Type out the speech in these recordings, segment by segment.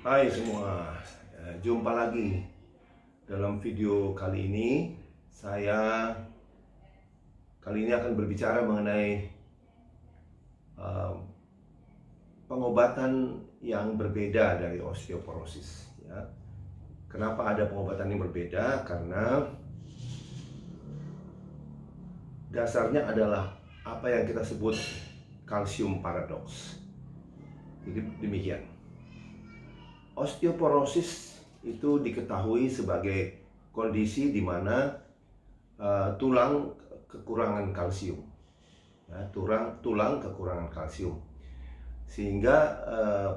Hai semua, jumpa lagi dalam video kali ini. Saya kali ini akan berbicara mengenai pengobatan yang berbeda dari osteoporosis. Ya. Kenapa ada pengobatan yang berbeda? Karena dasarnya adalah apa yang kita sebut kalsium paradoks. Jadi demikian. Osteoporosis itu diketahui sebagai kondisi di mana tulang kekurangan kalsium, ya, tulang kekurangan kalsium, sehingga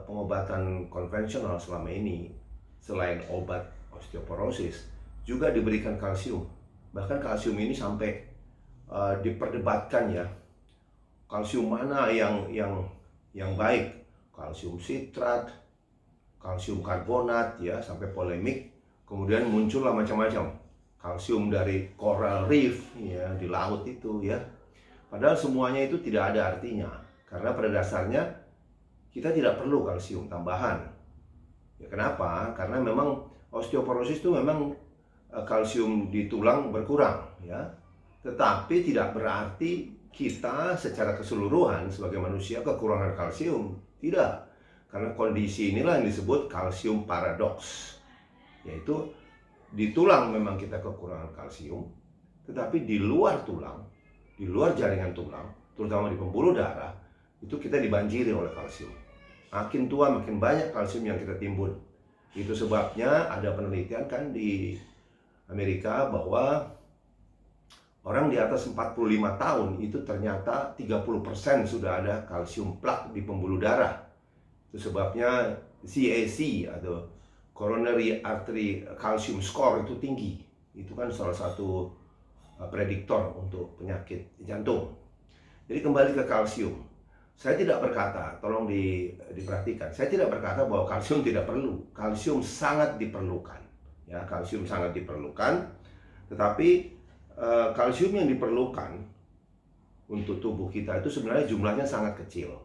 pengobatan konvensional selama ini selain obat osteoporosis juga diberikan kalsium. Bahkan kalsium ini sampai diperdebatkan, ya, kalsium mana yang baik, kalsium sitrat, kalsium karbonat, ya, sampai polemik. Kemudian muncullah macam-macam kalsium dari coral reef, ya, di laut itu, ya. Padahal semuanya itu tidak ada artinya, karena pada dasarnya kita tidak perlu kalsium tambahan. Ya, kenapa? Karena memang osteoporosis itu memang kalsium di tulang berkurang, ya. Tetapi tidak berarti kita secara keseluruhan sebagai manusia kekurangan kalsium. Tidak. Karena kondisi inilah yang disebut kalsium paradoks, yaitu di tulang memang kita kekurangan kalsium, tetapi di luar tulang, di luar jaringan tulang, terutama di pembuluh darah, itu kita dibanjiri oleh kalsium. Makin tua makin banyak kalsium yang kita timbun. Itu sebabnya ada penelitian kan di Amerika bahwa orang di atas 45 tahun itu ternyata 30% sudah ada kalsium plak di pembuluh darah. Itu sebabnya CAC atau Coronary Artery Calcium Score itu tinggi. Itu kan salah satu prediktor untuk penyakit jantung. Jadi kembali ke kalsium. Saya tidak berkata, tolong diperhatikan, saya tidak berkata bahwa kalsium tidak perlu. Kalsium sangat diperlukan. Ya, kalsium sangat diperlukan. Tetapi kalsium yang diperlukan untuk tubuh kita itu sebenarnya jumlahnya sangat kecil.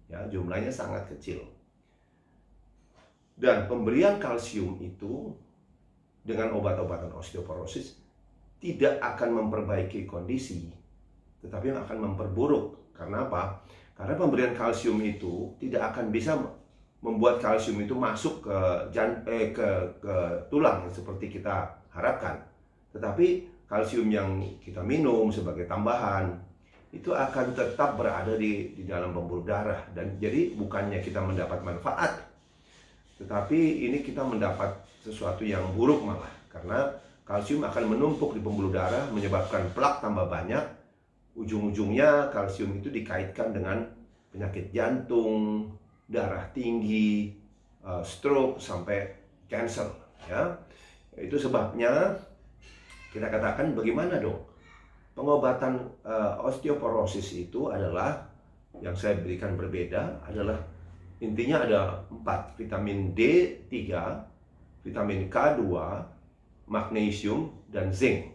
Ya, jumlahnya sangat kecil. Dan pemberian kalsium itu dengan obat-obatan osteoporosis tidak akan memperbaiki kondisi, tetapi akan memperburuk. Karena apa? Karena pemberian kalsium itu tidak akan bisa membuat kalsium itu masuk ke tulang seperti kita harapkan. Tetapi kalsium yang kita minum sebagai tambahan itu akan tetap berada di dalam pembuluh darah, dan jadi bukannya kita mendapat manfaat, tetapi ini kita mendapat sesuatu yang buruk malah, karena kalsium akan menumpuk di pembuluh darah menyebabkan plak tambah banyak. Ujung-ujungnya kalsium itu dikaitkan dengan penyakit jantung, darah tinggi, stroke sampai cancer, ya. Itu sebabnya kita katakan bagaimana dong? Pengobatan osteoporosis itu adalah yang saya berikan berbeda adalah intinya ada 4, vitamin D3, vitamin K2, magnesium, dan zinc.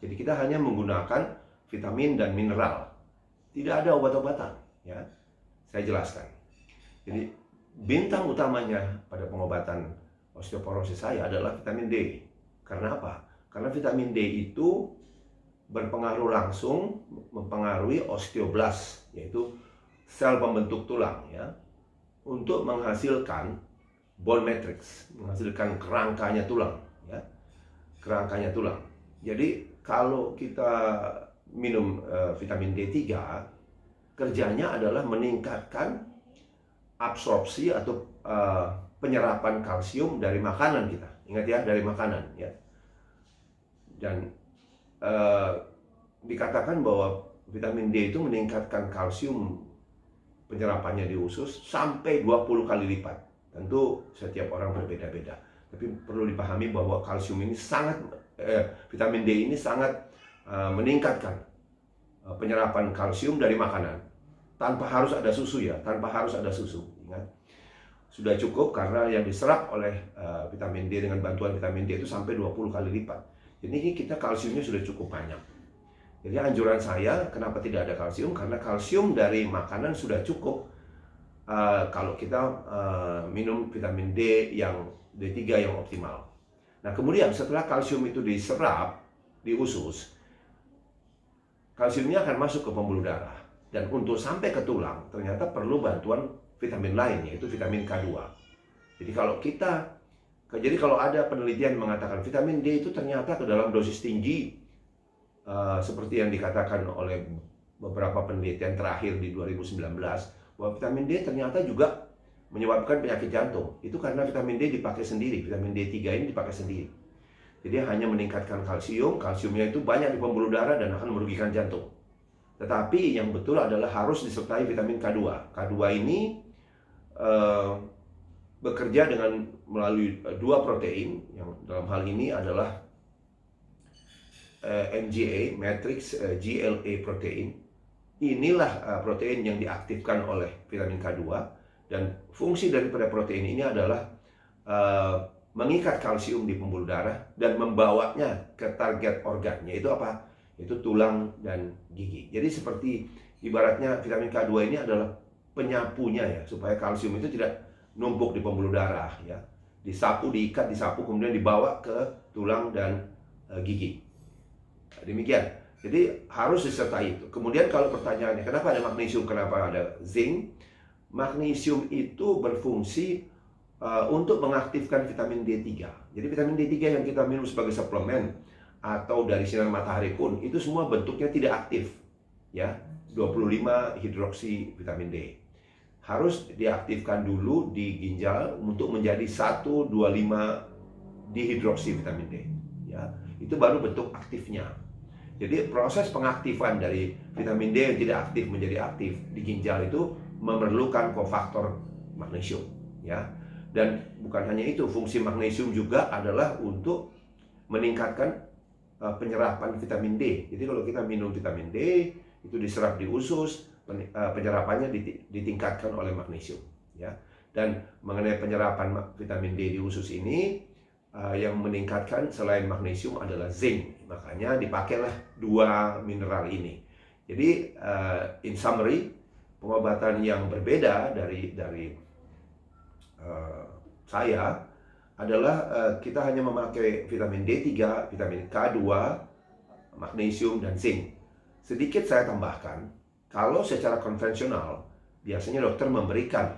Jadi kita hanya menggunakan vitamin dan mineral. Tidak ada obat-obatan, ya. Saya jelaskan. Jadi bintang utamanya pada pengobatan osteoporosis saya adalah vitamin D. Karena apa? Karena vitamin D itu berpengaruh langsung mempengaruhi osteoblast, yaitu sel pembentuk tulang, ya, untuk menghasilkan bone matrix, menghasilkan kerangkanya tulang, ya, kerangkanya tulang. Jadi kalau kita minum vitamin D3, kerjanya adalah meningkatkan absorpsi atau penyerapan kalsium dari makanan kita. Ingat, ya, dari makanan, ya. Dan dikatakan bahwa vitamin D itu meningkatkan kalsium penyerapannya di usus sampai 20 kali lipat. Tentu setiap orang berbeda-beda, tapi perlu dipahami bahwa kalsium ini vitamin D ini sangat meningkatkan penyerapan kalsium dari makanan tanpa harus ada susu, ya, tanpa harus ada susu. Ingat, sudah cukup karena yang diserap oleh vitamin D dengan bantuan vitamin D itu sampai 20 kali lipat. Jadi kita kalsiumnya sudah cukup banyak. Jadi anjuran saya, kenapa tidak ada kalsium? Karena kalsium dari makanan sudah cukup kalau kita minum vitamin D yang D3 yang optimal. Nah, kemudian setelah kalsium itu diserap di usus, kalsiumnya akan masuk ke pembuluh darah. Dan untuk sampai ke tulang, ternyata perlu bantuan vitamin lain, yaitu vitamin K2. Jadi kalau ada penelitian mengatakan vitamin D itu ternyata ke dalam dosis tinggi, seperti yang dikatakan oleh beberapa penelitian terakhir di 2019, bahwa vitamin D ternyata juga menyebabkan penyakit jantung. Itu karena vitamin D dipakai sendiri, vitamin D3 ini dipakai sendiri. Jadi hanya meningkatkan kalsium, kalsiumnya itu banyak di pembuluh darah dan akan merugikan jantung. Tetapi yang betul adalah harus disertai vitamin K2. K2 ini bekerja melalui dua protein, yang dalam hal ini adalah MGA, matrix GLA protein. Inilah protein yang diaktifkan oleh vitamin K2. Dan fungsi daripada protein ini adalah mengikat kalsium di pembuluh darah dan membawanya ke target organnya. Itu apa? Itu tulang dan gigi. Jadi seperti ibaratnya vitamin K2 ini adalah penyapunya ya, supaya kalsium itu tidak numpuk di pembuluh darah ya. Diikat, disapu, kemudian dibawa ke tulang dan gigi. Demikian. Jadi harus disertai itu. Kemudian kalau pertanyaannya, kenapa ada magnesium, kenapa ada zinc? Magnesium itu berfungsi untuk mengaktifkan vitamin D3. Jadi vitamin D3 yang kita minum sebagai suplemen atau dari sinar matahari pun, itu semua bentuknya tidak aktif. Ya, 25 hidroksi vitamin D. Harus diaktifkan dulu di ginjal untuk menjadi 125 dihidroksi vitamin D. Ya, itu baru bentuk aktifnya. Jadi proses pengaktifan dari vitamin D yang tidak aktif menjadi aktif di ginjal itu memerlukan kofaktor magnesium, ya. Dan bukan hanya itu, fungsi magnesium juga adalah untuk meningkatkan penyerapan vitamin D. Jadi kalau kita minum vitamin D, itu diserap di usus, penyerapannya ditingkatkan oleh magnesium, ya. Dan mengenai penyerapan vitamin D di usus ini, yang meningkatkan selain magnesium adalah zinc. Makanya dipakailah dua mineral ini. Jadi in summary, pengobatan yang berbeda dari saya adalah kita hanya memakai vitamin D3, vitamin K2, magnesium, dan zinc. Sedikit saya tambahkan, kalau secara konvensional, biasanya dokter memberikan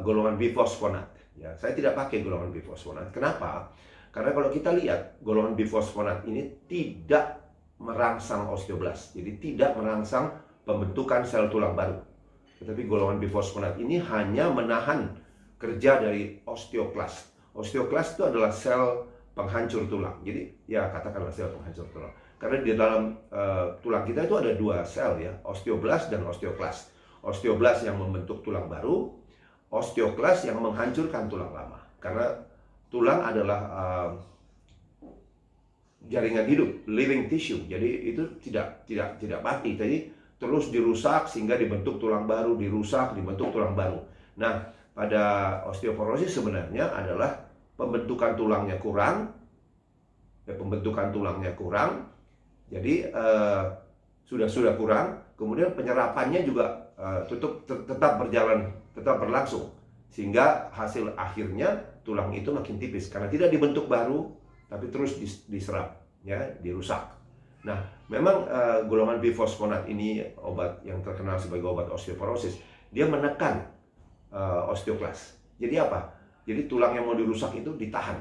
golongan bifosfonat. Ya, saya tidak pakai golongan bifosfonat. Kenapa? Karena kalau kita lihat, golongan bifosfonat ini tidak merangsang osteoblast. Jadi tidak merangsang pembentukan sel tulang baru. Tetapi golongan bifosfonat ini hanya menahan kerja dari osteoklas. Osteoklas itu adalah sel penghancur tulang. Jadi ya katakanlah sel penghancur tulang. Karena di dalam tulang kita itu ada dua sel ya, osteoblast dan osteoklas. Osteoblast yang membentuk tulang baru, osteoklas yang menghancurkan tulang lama. Karena tulang adalah jaringan hidup, living tissue. Jadi itu tidak mati. Jadi terus dirusak sehingga dibentuk tulang baru, dirusak, dibentuk tulang baru. Nah, pada osteoporosis sebenarnya adalah pembentukan tulangnya kurang, jadi sudah kurang, kemudian penyerapannya juga tetap berlangsung, sehingga hasil akhirnya tulang itu makin tipis karena tidak dibentuk baru, tapi terus diserap, ya, dirusak. Nah, memang golongan bifosfonat ini obat yang terkenal sebagai obat osteoporosis. Dia menekan osteoklas. Jadi apa? Jadi tulang yang mau dirusak itu ditahan.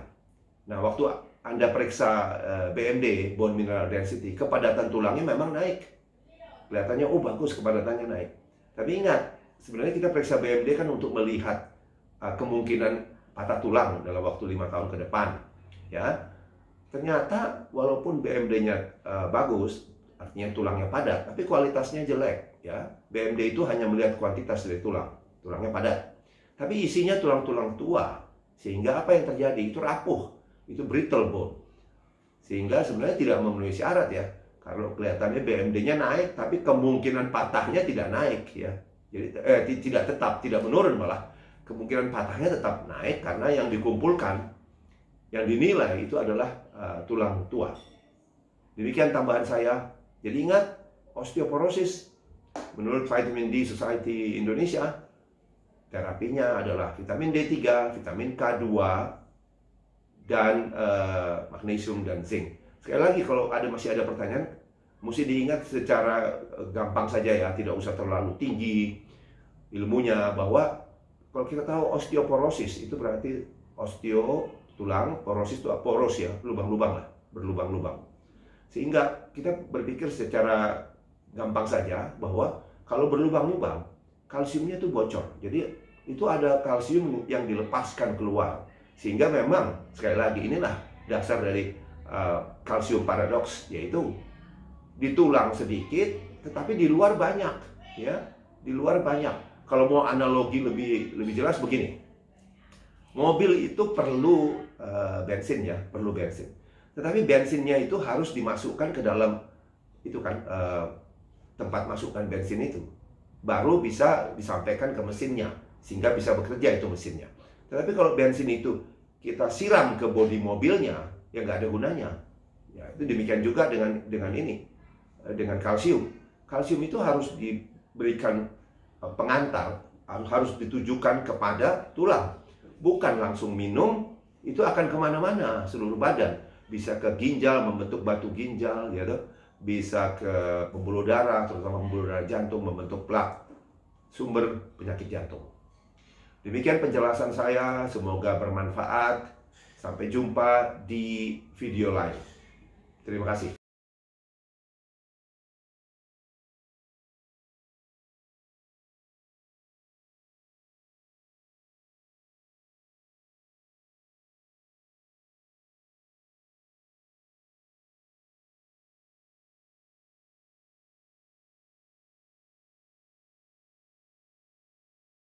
Nah, waktu Anda periksa BMD, bone mineral density, kepadatan tulangnya memang naik. Kelihatannya, oh bagus, kepadatannya naik. Tapi ingat, sebenarnya kita periksa BMD kan untuk melihat kemungkinan patah tulang dalam waktu 5 tahun ke depan. Ya. Ternyata walaupun BMD-nya bagus, artinya tulangnya padat, tapi kualitasnya jelek. Ya, BMD itu hanya melihat kuantitas dari tulangnya padat. Tapi isinya tulang-tulang tua, sehingga apa yang terjadi? Itu rapuh, itu brittle bone. Sehingga sebenarnya tidak memenuhi syarat ya. Kalau kelihatannya BMD-nya naik, tapi kemungkinan patahnya tidak naik ya. Jadi tidak menurun malah. Kemungkinan patahnya tetap naik karena yang dikumpulkan, yang dinilai itu adalah tulang tua. Demikian tambahan saya. Jadi ingat, osteoporosis menurut Vitamin D Society Indonesia Terapinya adalah vitamin D3, vitamin K2, dan magnesium dan zinc. Sekali lagi, kalau masih ada pertanyaan, mesti diingat secara gampang saja ya, tidak usah terlalu tinggi ilmunya, bahwa kalau kita tahu osteoporosis itu berarti tulang, porosis itu poros ya, lubang-lubang lah, berlubang-lubang. Sehingga kita berpikir secara gampang saja bahwa kalau berlubang-lubang, kalsiumnya itu bocor. Jadi itu ada kalsium yang dilepaskan keluar. Sehingga memang, sekali lagi, inilah dasar dari kalsium paradoks, yaitu di tulang sedikit, tetapi di luar banyak, ya, di luar banyak. Kalau mau analogi lebih jelas begini, mobil itu perlu bensin ya, perlu bensin. Tetapi bensinnya itu harus dimasukkan ke dalam itu kan tempat masukkan bensin itu, baru bisa disampaikan ke mesinnya sehingga bisa bekerja itu mesinnya. Tetapi kalau bensin itu kita siram ke bodi mobilnya, ya nggak ada gunanya. Ya, itu demikian juga dengan ini, dengan kalsium. Kalsium itu harus diberikan pengantar, harus ditujukan kepada tulang, bukan langsung minum. Itu akan kemana-mana seluruh badan, bisa ke ginjal, membentuk batu ginjal, gitu. Bisa ke pembuluh darah, terutama pembuluh darah jantung, membentuk plak, sumber penyakit jantung. Demikian penjelasan saya, semoga bermanfaat. Sampai jumpa di video lain. Terima kasih.